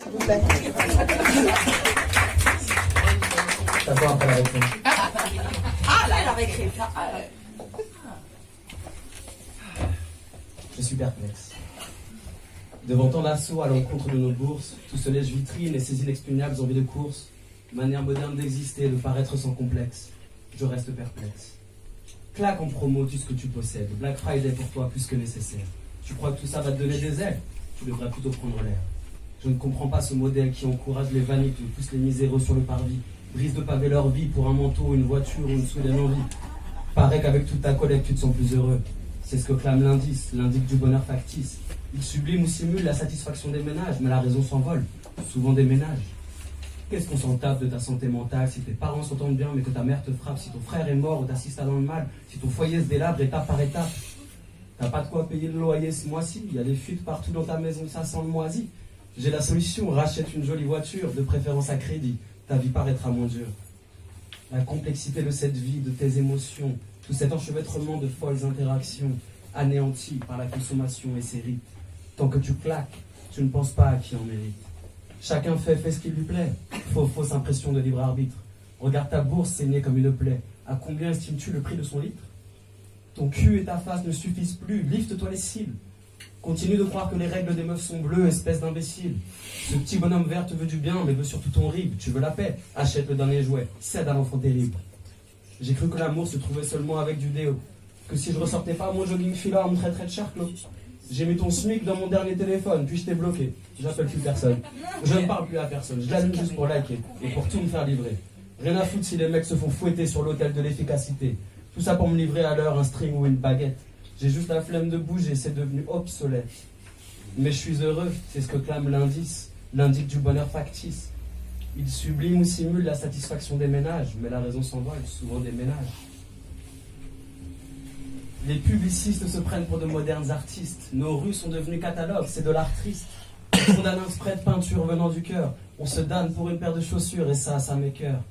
S'il vous plaît. T'as quoi après la récré? Ah là, la récré. Je suis perplexe. Devant tant d'assaut à l'encontre de nos bourses, tout se lèche vitrine et ses inexpugnables envies de course, manière moderne d'exister, de paraître sans complexe, je reste perplexe. Claque en promo tout ce que tu possèdes, Black Friday pour toi plus que nécessaire. Tu crois que tout ça va te donner des ailes? Tu devrais plutôt prendre l'air. Je ne comprends pas ce modèle qui encourage les vanités, pousse les miséreux sur le parvis, brise de paver leur vie pour un manteau, une voiture ou une soudaine envie. Paraît qu'avec toute ta collecte tu te sens plus heureux. C'est ce que clame l'indice, l'indique du bonheur factice. Il sublime ou simule la satisfaction des ménages, mais la raison s'envole, souvent des ménages. Qu'est-ce qu'on s'en tape de ta santé mentale si tes parents s'entendent bien mais que ta mère te frappe, si ton frère est mort ou t'assistes dans le mal, si ton foyer se délabre étape par étape? T'as pas de quoi payer le loyer ce mois-ci, il y a des fuites partout dans ta maison, ça sent le moisi. J'ai la solution, rachète une jolie voiture, de préférence à crédit, ta vie paraîtra moins dure. La complexité de cette vie, de tes émotions, tout cet enchevêtrement de folles interactions, anéanti par la consommation et ses rites. Tant que tu claques, tu ne penses pas à qui en mérite. Chacun fait ce qui lui plaît. Fausse impression de libre arbitre. Regarde ta bourse saigner comme une plaie. À combien estimes-tu le prix de son litre? Ton cul et ta face ne suffisent plus. Lifte-toi les cils. Continue de croire que les règles des meufs sont bleues, espèce d'imbécile. Ce petit bonhomme vert te veut du bien, mais veut surtout ton rib. Tu veux la paix? Achète le dernier jouet. Cède à l'enfant terrible. J'ai cru que l'amour se trouvait seulement avec du déo. Que si je ressortais pas mon jogging filant, on me traiterait de charclos. J'ai mis ton SMIC dans mon dernier téléphone, puis je t'ai bloqué. J'appelle plus personne. Je ne parle plus à personne. Je l'allume juste pour liker et pour tout me faire livrer. Rien à foutre si les mecs se font fouetter sur l'autel de l'efficacité. Tout ça pour me livrer à l'heure un string ou une baguette. J'ai juste la flemme de bouger, c'est devenu obsolète. Mais je suis heureux, c'est ce que clame l'indice, l'indique du bonheur factice. Il sublime ou simule la satisfaction des ménages, mais la raison s'envole, souvent des ménages. Les publicistes se prennent pour de modernes artistes. Nos rues sont devenues catalogues, c'est de l'art triste. On condamne un spray de peinture venant du cœur. On se damne pour une paire de chaussures et ça m'écœure.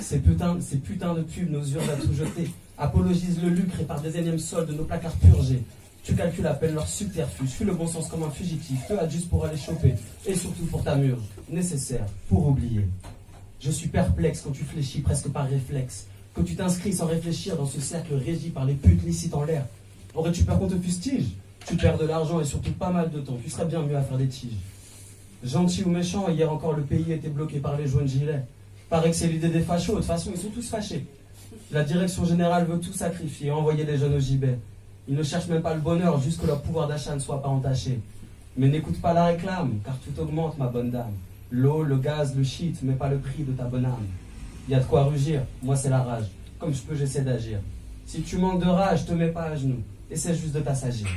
Ces putains de pubs nous urgent à tout jeter. Apologisent le lucre et par des énièmes soldes nos placards purgés. Tu calcules à peine leur subterfuge. Fuis le bon sens comme un fugitif. Peu à juste pour aller choper. Et surtout pour ta mûre. Nécessaire pour oublier. Je suis perplexe quand tu fléchis presque par réflexe. Que tu t'inscris sans réfléchir dans ce cercle régi par les putes licites en l'air. Aurais-tu peur qu'on te fustige? Tu perds de l'argent et surtout pas mal de temps. Tu serais bien mieux à faire des tiges. Gentil ou méchant, hier encore le pays était bloqué par les jaunes gilets. Paraît que c'est l'idée des fachos, de toute façon ils sont tous fâchés. La direction générale veut tout sacrifier, envoyer les jeunes au gibet. Ils ne cherchent même pas le bonheur, juste que leur pouvoir d'achat ne soit pas entaché. Mais n'écoute pas la réclame, car tout augmente, ma bonne dame. L'eau, le gaz, le shit, mais pas le prix de ta bonne âme. Il y a de quoi rugir, moi c'est la rage. Comme je peux, j'essaie d'agir. Si tu manques de rage, te mets pas à genoux. Essaie juste de t'assagir.